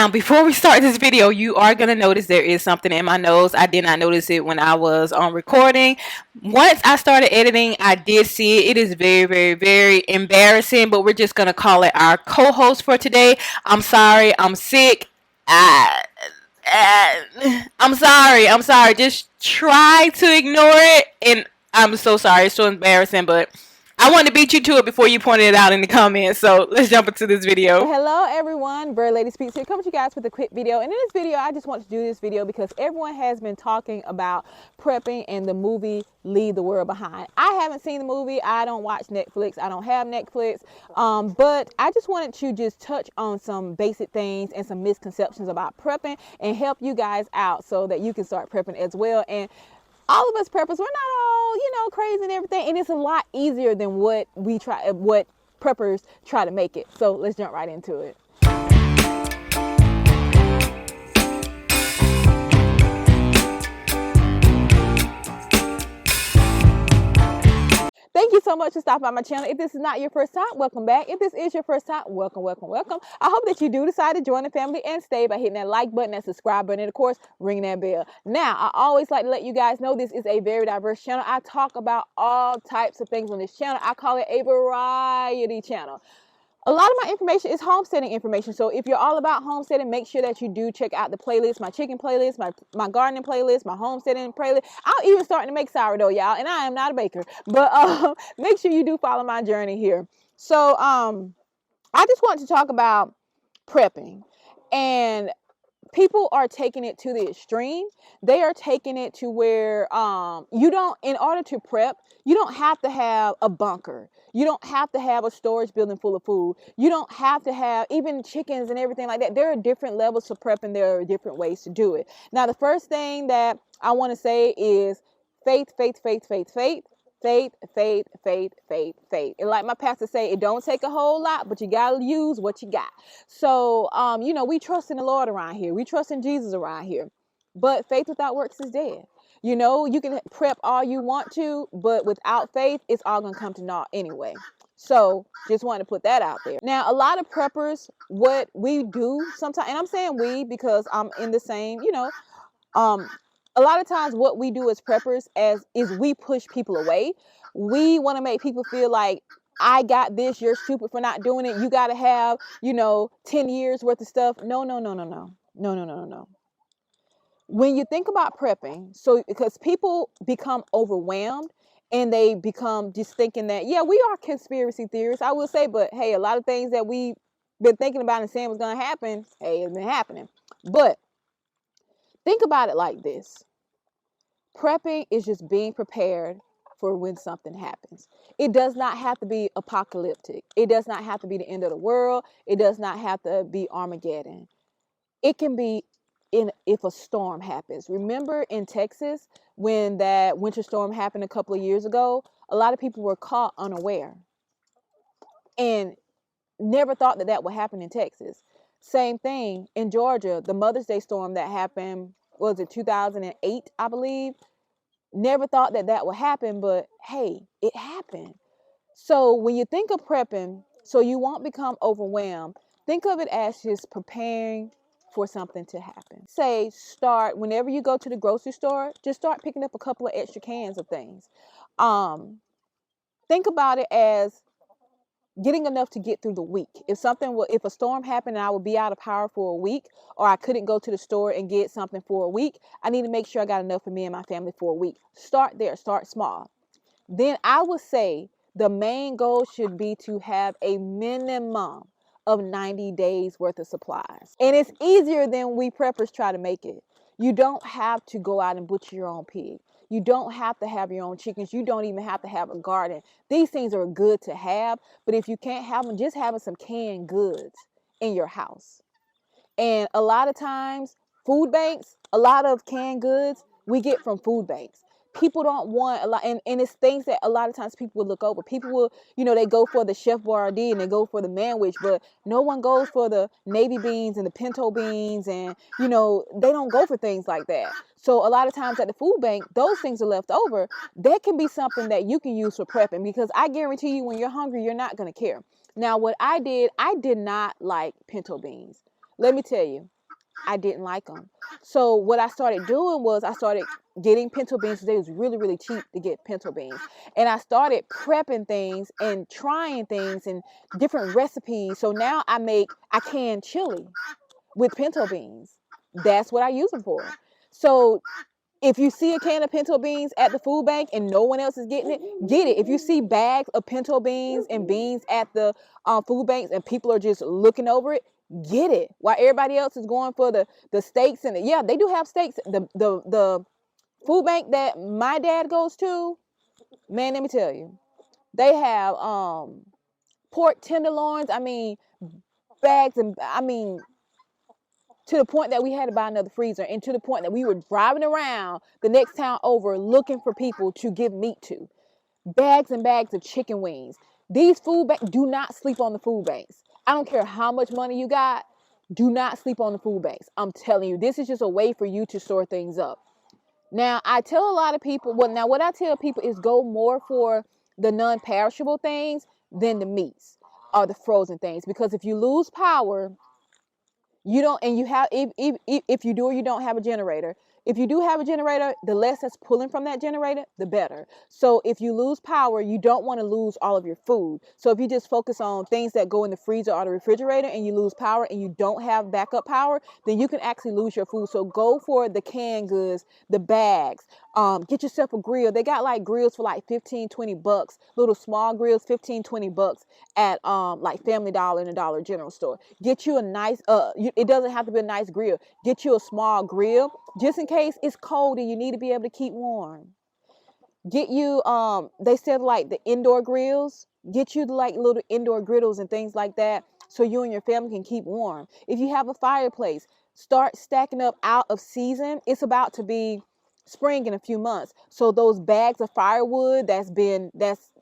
Now, before we start this video, you are going to notice there is something in my nose. I did not notice it when I was on recording. Once I started editing, I did see it. It is very, very, very embarrassing, but we're just going to call it our co-host for today. I'm sorry. I'm sick. I'm sorry. I'm sorry. Just try to ignore it. And I'm so sorry. It's so embarrassing, but I wanted to beat you to it before you pointed it out in the comments. So let's jump into this video. Hello everyone, Bird Lady Speaks here, coming to you guys with a quick video. And in this video, I just want to do this video because everyone has been talking about prepping and the movie Leave the World Behind. I haven't seen the movie. I don't watch Netflix. I don't have Netflix. But I just wanted to just touch on some basic things and some misconceptions about prepping and help you guys out so that you can start prepping as well. And all of us preppers, we're not all, crazy and everything. And it's a lot easier than what preppers try to make it. So let's jump right into it. Thank you so much for stopping by my channel. If this is not your first time, welcome back. If this is your first time, welcome, welcome, welcome. I hope that you do decide to join the family and stay by hitting that like button, that subscribe button, and of course, ringing that bell. Now, I always like to let you guys know this is a very diverse channel. I talk about all types of things on this channel. I call it a variety channel. A lot of my information is homesteading information. So if you're all about homesteading, make sure that you do check out the playlist, my chicken playlist, my gardening playlist, my homesteading playlist. I'm even starting to make sourdough, y'all, and I am not a baker. But make sure you do follow my journey here. So I just want to talk about prepping. And people are taking it to the extreme. They are taking it to where in order to prep, you don't have to have a bunker. You don't have to have a storage building full of food. You don't have to have even chickens and everything like that. There are different levels of prep and there are different ways to do it. Now, the first thing that I want to say is faith, faith, faith, faith, faith. Faith, faith, faith, faith, faith. And like my pastor say, it don't take a whole lot, but you got to use what you got. So, we trust in the Lord around here. We trust in Jesus around here. But faith without works is dead. You can prep all you want to, but without faith, it's all going to come to naught anyway. So just wanted to put that out there. Now, a lot of preppers, what we do sometimes, and I'm saying we because I'm in the same, a lot of times what we do as preppers is we push people away. We want to make people feel like, I got this, you're stupid for not doing it. You got to have, 10 years worth of stuff. No. When you think about prepping, because people become overwhelmed and they become just thinking that, yeah, we are conspiracy theorists, I will say, but hey, a lot of things that we've been thinking about and saying was going to happen, hey, it's been happening. But think about it like this. Prepping is just being prepared for when something happens. It does not have to be apocalyptic. It does not have to be the end of the world. It does not have to be Armageddon. It can be if a storm happens. Remember in Texas when that winter storm happened a couple of years ago? A lot of people were caught unaware and never thought that would happen in Texas. Same thing in Georgia, the Mother's Day storm that happened, was it 2008, I believe? Never thought that would happen, but hey, it happened. So when you think of prepping, so you won't become overwhelmed, think of it as just preparing for something to happen. Say, whenever you go to the grocery store, just start picking up a couple of extra cans of things. Think about it as getting enough to get through the week. If a storm happened and I would be out of power for a week, or I couldn't go to the store and get something for a week, I need to make sure I got enough for me and my family for a week. Start there, start small. Then I would say the main goal should be to have a minimum of 90 days worth of supplies. And it's easier than we preppers try to make it. You don't have to go out and butcher your own pig. You don't have to have your own chickens. You don't even have to have a garden. These things are good to have, but if you can't have them, just having some canned goods in your house. And a lot of times, food banks, a lot of canned goods we get from food banks. People don't want a lot, and it's things that a lot of times people will look over. People will, they go for the Chef Boyardee and they go for the Manwich, but no one goes for the navy beans and the pinto beans, and they don't go for things like that. So a lot of times at the food bank, those things are left over. That can be something that you can use for prepping, because I guarantee you when you're hungry, you're not going to care. Now, what I did not like pinto beans. Let me tell you, I didn't like them. So what I started doing was I started getting pinto beans because they was really, really cheap to get pinto beans. And I started prepping things and trying things and different recipes. So now I can chili with pinto beans. That's what I use them for. So if you see a can of pinto beans at the food bank and no one else is getting it, get it. If you see bags of pinto beans and beans at the food banks and people are just looking over it, get it. While everybody else is going for the steaks and yeah, they do have steaks. The food bank that my dad goes to, man, let me tell you, they have pork tenderloins. I mean, bags and I mean to the point that we had to buy another freezer, and to the point that we were driving around the next town over looking for people to give meat to. Bags and bags of chicken wings. These food banks, do not sleep on the food banks. I don't care how much money you got, do not sleep on the food banks. I'm telling you, this is just a way for you to store things up. Now, I tell a lot of people, what I tell people is go more for the non-perishable things than the meats or the frozen things, because if you lose power, you don't, and you have, if you do or you don't have a generator, if you do have a generator, the less that's pulling from that generator, the better. So if you lose power, you don't want to lose all of your food. So if you just focus on things that go in the freezer or the refrigerator and you lose power and you don't have backup power, then you can actually lose your food. So go for the canned goods, the bags. Get yourself a grill. They got like grills for like 15, 20 bucks, little small grills, 15, 20 bucks at like Family Dollar and the Dollar General store. Get you a nice it doesn't have to be a nice grill. Get you a small grill just in case it's cold and you need to be able to keep warm. Get you they said like the indoor grills. Get you the like little indoor griddles and things like that so you and your family can keep warm. If you have a fireplace, start stacking up out of season. It's about to be spring in a few months. So those bags of firewood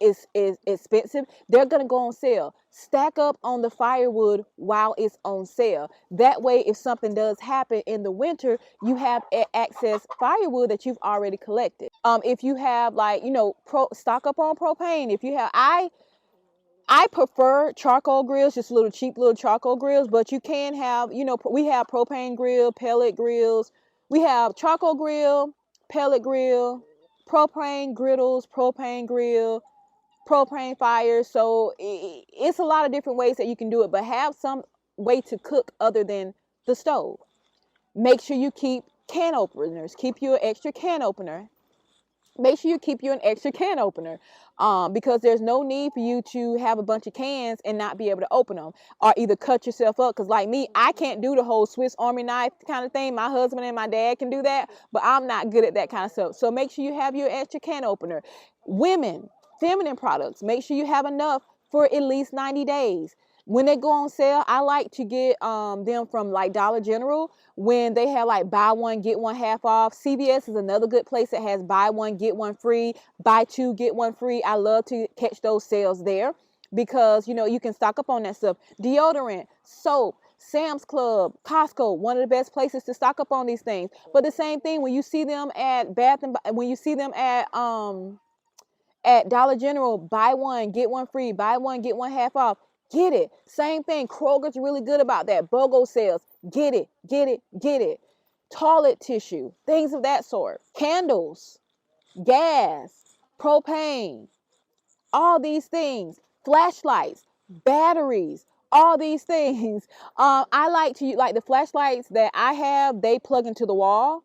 is expensive, they're gonna go on sale. Stack up on the firewood while it's on sale. That way, if something does happen in the winter, you have access firewood that you've already collected. If you have like, stock up on propane. If you have, I prefer charcoal grills, just little cheap little charcoal grills, but you can have, we have propane grill, pellet grills. We have charcoal grill, pellet grill, propane griddles, propane grill, propane fires. So it's a lot of different ways that you can do it, but have some way to cook other than the stove. Make sure you keep can openers. Keep you an extra can opener. Make sure you keep you an extra can opener, because there's no need for you to have a bunch of cans and not be able to open them, or either cut yourself up. Because like me, I can't do the whole Swiss Army knife kind of thing. My husband and my dad can do that, but I'm not good at that kind of stuff. So make sure you have your extra can opener. Women, feminine products, make sure you have enough for at least 90 days. When they go on sale, I like to get them from like Dollar General when they have like buy one get one half off. CVS is another good place that has buy one get one free, buy two get one free. I love to catch those sales there because you can stock up on that stuff. Deodorant, soap, Sam's Club, Costco, one of the best places to stock up on these things. But the same thing when you see them at when you see them at Dollar General, buy one get one free, buy one get one half off. Get it. Same thing. Kroger's really good about that. BOGO sales. Get it. Get it. Get it. Toilet tissue. Things of that sort. Candles. Gas. Propane. All these things. Flashlights. Batteries. All these things. I like to like the flashlights that I have. They plug into the wall.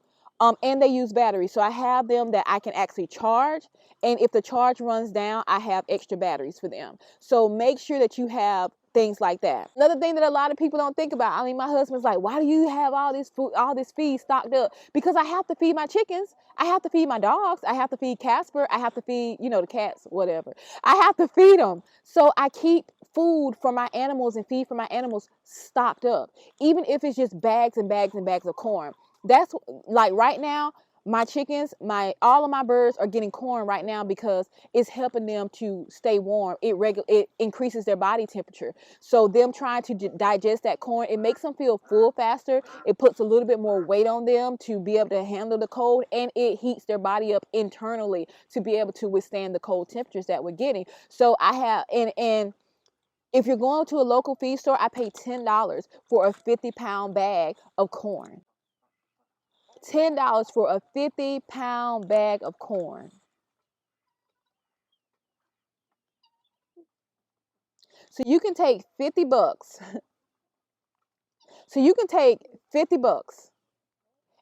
And they use batteries. So I have them that I can actually charge. And if the charge runs down, I have extra batteries for them. So make sure that you have things like that. Another thing that a lot of people don't think about. I mean, my husband's like, why do you have all this food, all this feed stocked up? Because I have to feed my chickens. I have to feed my dogs. I have to feed Casper. I have to feed, the cats, whatever. I have to feed them. So I keep food for my animals and feed for my animals stocked up. Even if it's just bags and bags and bags of corn. That's like right now, my chickens, all of my birds are getting corn right now because it's helping them to stay warm. It increases their body temperature. So them trying to digest that corn, it makes them feel full faster. It puts a little bit more weight on them to be able to handle the cold, and it heats their body up internally to be able to withstand the cold temperatures that we're getting. So I have and If you're going to a local feed store, I pay $10 for a 50-pound bag of corn. $10 for a 50-pound bag of corn. So you can take 50 bucks. So you can take 50 bucks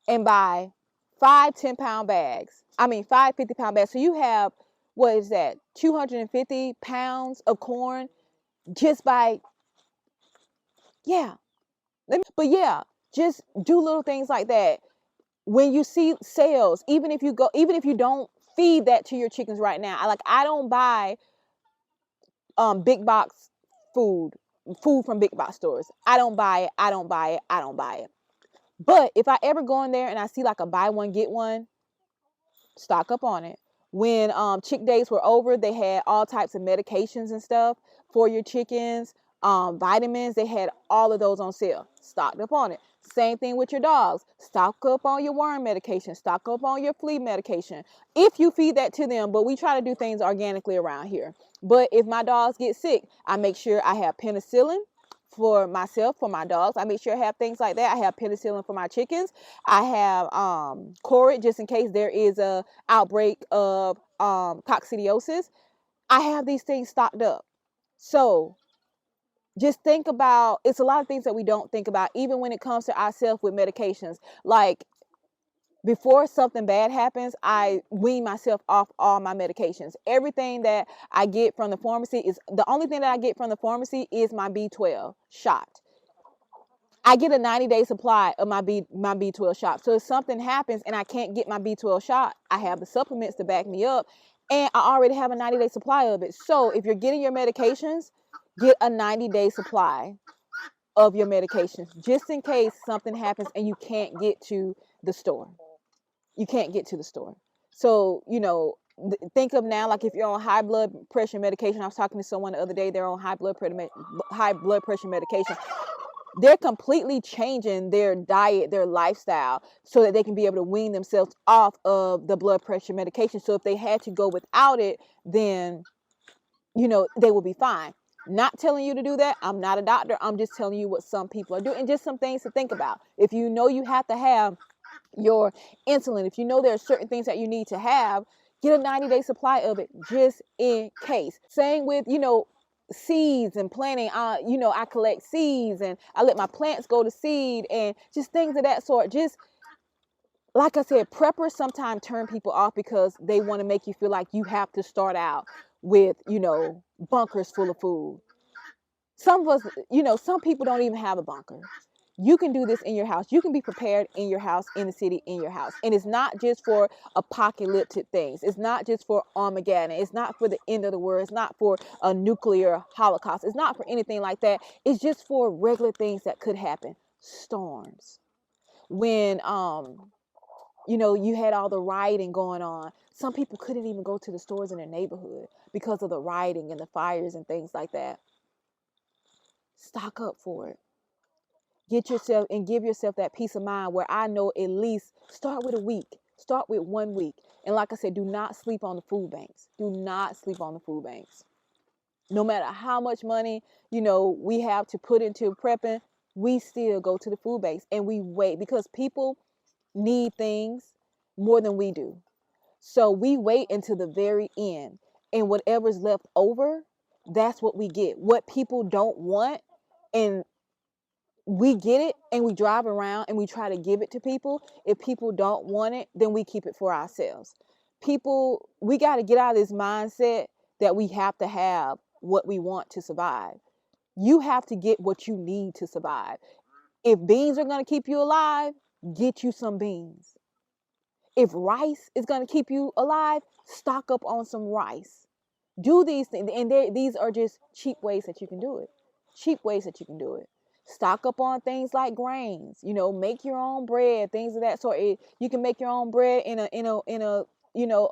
and buy 5 10-pound bags. I mean, 5 50-pound bags. So you have, what is that, 250 pounds of corn just by, yeah. But yeah, just do little things like that. When you see sales, even if you don't feed that to your chickens right now. I don't buy big box food, food from big box stores. I don't buy it. I don't buy it. I don't buy it. But if I ever go in there and I see like a buy one get one, stock up on it. When chick days were over, they had all types of medications and stuff for your chickens, vitamins. They had all of those on sale. Stocked up on it. Same thing with your dogs. Stock up on your worm medication. Stock up on your flea medication. If you feed that to them, but we try to do things organically around here. But if my dogs get sick, I make sure I have penicillin for myself, for my dogs. I make sure I have things like that. I have penicillin for my chickens. I have Corid just in case there is a outbreak of coccidiosis. I have these things stocked up. So just think about, it's a lot of things that we don't think about, even when it comes to ourselves with medications. Like, before something bad happens, I wean myself off all my medications. Everything that I get from the pharmacy is, the only thing that I get from the pharmacy is my B12 shot. I get a 90-day supply of my B12 shot. So if something happens and I can't get my B12 shot, I have the supplements to back me up, and I already have a 90-day supply of it. So if you're getting your medications, get a 90-day supply of your medications just in case something happens and you can't get to the store. You can't get to the store. So, think of now, like if you're on high blood pressure medication. I was talking to someone the other day, they're on high blood pressure medication. They're completely changing their diet, their lifestyle, so that they can be able to wean themselves off of the blood pressure medication. So if they had to go without it, then, they will be fine. Not telling you to do that. I'm not a doctor. I'm just telling you what some people are doing and just some things to think about. If you know you have to have your insulin, if you know there are certain things that you need to have, get a 90-day supply of it just in case. Same with, seeds and planting. I collect seeds and I let my plants go to seed and just things of that sort. Just like I said, preppers sometimes turn people off because they want to make you feel like you have to start out with, bunkers full of food. Some of us, some people don't even have a bunker. You can do this in your house. You can be prepared in your house, in the city, in your house. And it's not just for apocalyptic things. It's not just for Armageddon. It's not for the end of the world. It's not for a nuclear holocaust. It's not for anything like that. It's just for regular things that could happen. Storms. When you had all the rioting going on, some people couldn't even go to the stores in their neighborhood because of the rioting and the fires and things like that. Stock up for it. Get yourself and give yourself that peace of mind where I know at least start with a week. Start with 1 week. And like I said, do not sleep on the food banks. Do not sleep on the food banks. No matter how much money, we have to put into prepping, we still go to the food banks and we wait because people need things more than we do. So we wait until the very end, and whatever's left over, that's what we get. What people don't want, and we get it and we drive around and we try to give it to people. If people don't want it, then we keep it for ourselves. We got to get out of this mindset that we have to have what we want to survive. You have to get what you need to survive. If beans are going to keep you alive, get you some beans. If rice is going to keep you alive, stock up on some rice. Do these things, and these are just cheap ways that you can do it. Cheap ways that you can do it. Stock up on things like grains. Make your own bread, things of that sort. You can make your own bread in a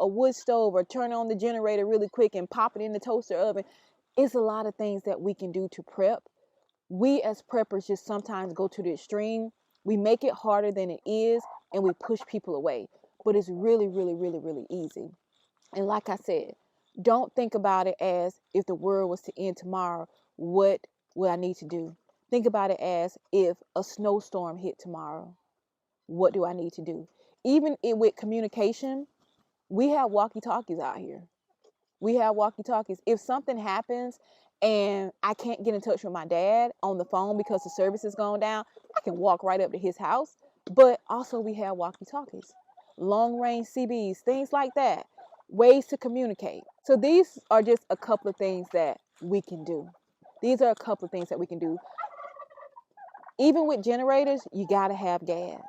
wood stove, or turn on the generator really quick and pop it in the toaster oven. It's a lot of things that we can do to prep. We as preppers just sometimes go to the extreme. We make it harder than it is, and we push people away. But it's really, really, really, really easy. And like I said, don't think about it as if the world was to end tomorrow. what I need to do. Think about it as if a snowstorm hit tomorrow. What do I need to do? Even with communication, we have walkie-talkies out here. We have walkie-talkies. If something happens and I can't get in touch with my dad on the phone because the service has gone down, I can walk right up to his house. But also we have walkie-talkies, long-range CBs, things like that, ways to communicate. So these are just a couple of things that we can do. These are a couple of things that we can do. Even with generators, you got to have gas.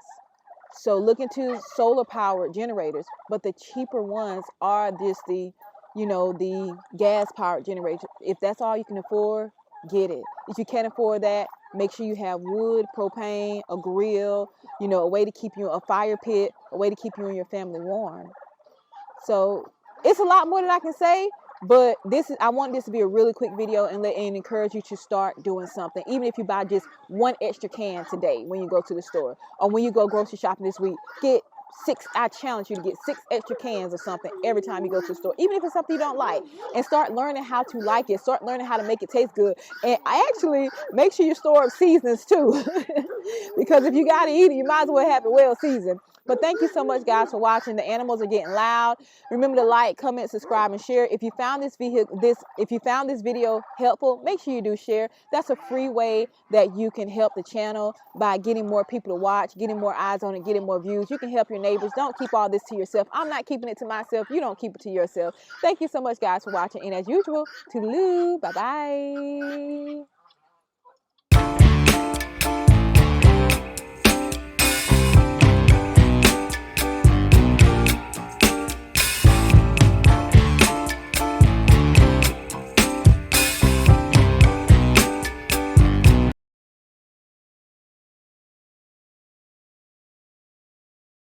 So look into solar powered generators, but the cheaper ones are just the gas powered generators. If that's all you can afford, get it. If you can't afford that, make sure you have wood, propane, a grill, a way to keep you, a fire pit, a way to keep you and your family warm. So it's a lot more that I can say, but I want this to be a really quick video and encourage you to start doing something. Even if you buy just one extra can today when you go to the store, or when you go grocery shopping this week, get 6. I challenge you to get 6 extra cans or something every time you go to the store, even if it's something you don't like, and start learning how to like it. Start learning how to make it taste good. And I actually make sure you store up seasonings too, because if you got to eat it, you might as well have it well seasoned. But thank you so much, guys, for watching. The animals are getting loud. Remember to like, comment, subscribe, and share. If you found this video helpful, make sure you do share. That's a free way that you can help the channel by getting more people to watch, getting more eyes on it, getting more views. You can help your neighbors. Don't keep all this to yourself. I'm not keeping it to myself. You don't keep it to yourself. Thank you so much, guys, for watching. And as usual, toodaloo. Bye-bye.